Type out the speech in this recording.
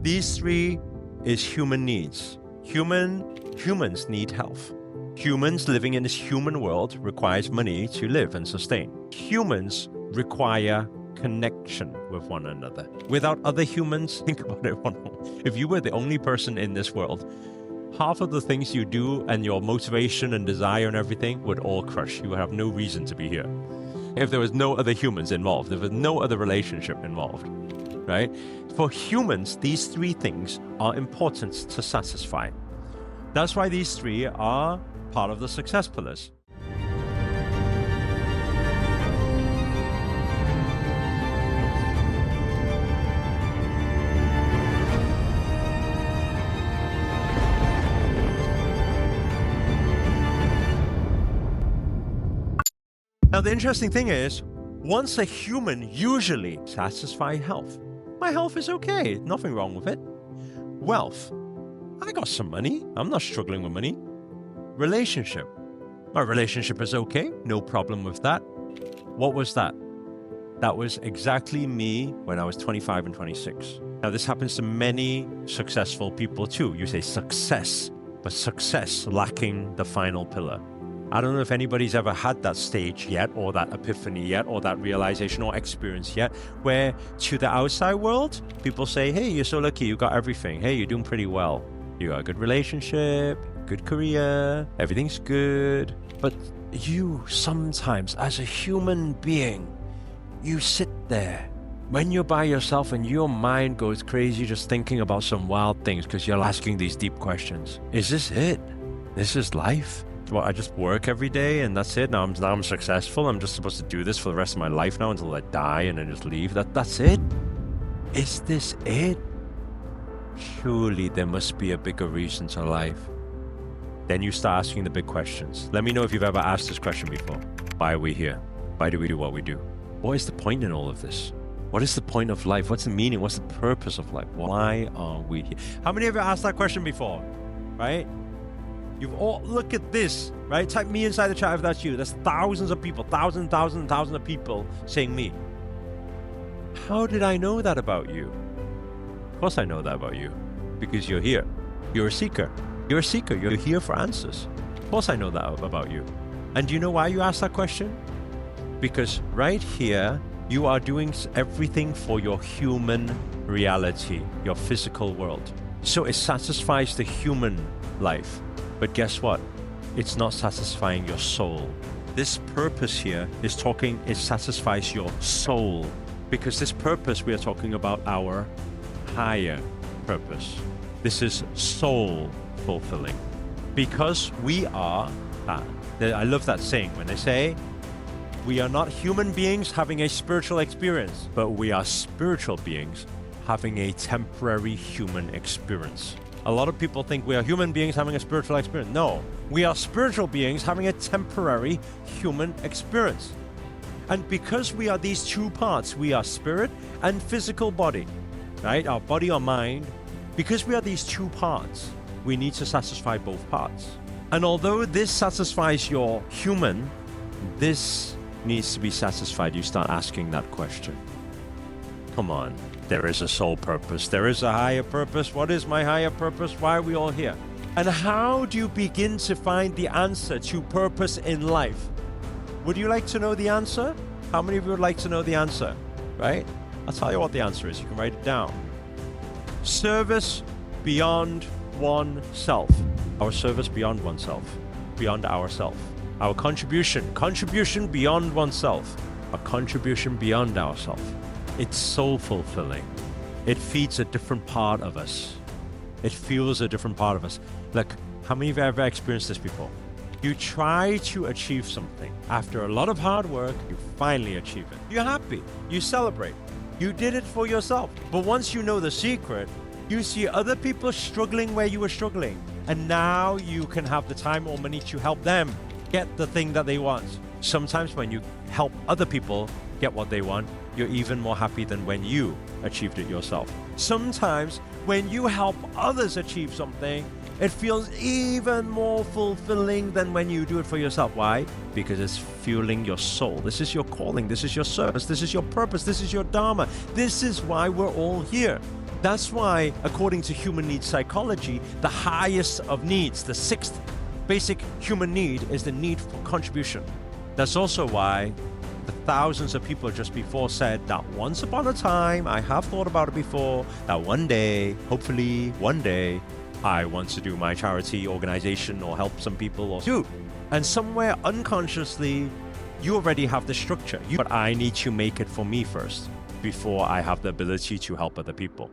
These three is human needs. Humans need health. Humans living in this human world requires money to live and sustain. Humans require connection with one another. Without other humans, think about it. If you were the only person in this world, half of the things you do and your motivation and desire and everything would all crush. You would have no reason to be here. If there was no other humans involved, if there was no other relationship involved, right? For humans, these three things are important to satisfy. That's why these three are part of the success pillars. Now, the interesting thing is, once a human usually satisfies health, my health is okay, nothing wrong with it. Wealth, I got some money, I'm not struggling with money. Relationship, my relationship is okay, no problem with that. What was that? That was exactly me when I was 25 and 26. Now, this happens to many successful people too. You say success, but success lacking the final pillar. I don't know if anybody's ever had that stage yet, or that epiphany yet, or that realization or experience yet, where to the outside world, people say, hey, you're so lucky, you got everything. Hey, you're doing pretty well. You got a good relationship, good career, everything's good. But you sometimes, as a human being, you sit there when you're by yourself and your mind goes crazy just thinking about some wild things because you're asking these deep questions. Is this it? This is life? Well, I just work every day and that's it. Now I'm successful. I'm just supposed to do this for the rest of my life now until I die and then just leave. That's it? Is this it? Surely there must be a bigger reason to life. Then you start asking the big questions. Let me know if you've ever asked this question before. Why are we here? Why do we do what we do? What is the point in all of this? What is the point of life? What's the meaning? What's the purpose of life? Why are we here? How many of you asked that question before? Right? You've all, look at this, right? Type me inside the chat if that's you. There's thousands of people, thousands of people saying me. How did I know that about you? Of course I know that about you. Because you're here. You're a seeker. You're a seeker. You're here for answers. Of course I know that about you. And do you know why you asked that question? Because right here, you are doing everything for your human reality, your physical world. So it satisfies the human life. But guess what? It's not satisfying your soul. This purpose here is it satisfies your soul. Because this purpose, we are talking about our higher purpose. This is soul fulfilling. Because we are, I love that saying when they say, we are not human beings having a spiritual experience, but we are spiritual beings having a temporary human experience. A lot of people think we are human beings having a spiritual experience. No, we are spiritual beings having a temporary human experience. And because we are these two parts, we are spirit and physical body, right? Our body, our mind. Because we are these two parts, we need to satisfy both parts. And although this satisfies your human, this needs to be satisfied. You start asking that question. Come on. There is a soul purpose. There is a higher purpose. What is my higher purpose? Why are we all here? And how do you begin to find the answer to purpose in life? Would you like to know the answer? How many of you would like to know the answer? Right? I'll tell you what the answer is. You can write it down. Service beyond oneself. Our service beyond oneself. Beyond ourself. Our contribution beyond oneself. A contribution beyond ourself. It's soul fulfilling. It feeds a different part of us. It fuels a different part of us. Look, how many of you have ever experienced this before? You try to achieve something. After a lot of hard work, you finally achieve it. You're happy. You celebrate. You did it for yourself. But once you know the secret, you see other people struggling where you were struggling. And now you can have the time or money to help them get the thing that they want. Sometimes when you help other people get what they want, you're even more happy than when you achieved it yourself. Sometimes when you help others achieve something, it feels even more fulfilling than when you do it for yourself. Why? Because it's fueling your soul. This is your calling. This is your service. This is your purpose. This is your dharma. This is why we're all here. That's why, according to human needs psychology, the highest of needs, the sixth basic human need, is the need for contribution. That's also why the thousands of people just before said that once upon a time, I have thought about it before, that one day, hopefully one day, I want to do my charity organization or help some people or do. And somewhere unconsciously, you already have the structure. But I need to make it for me first before I have the ability to help other people.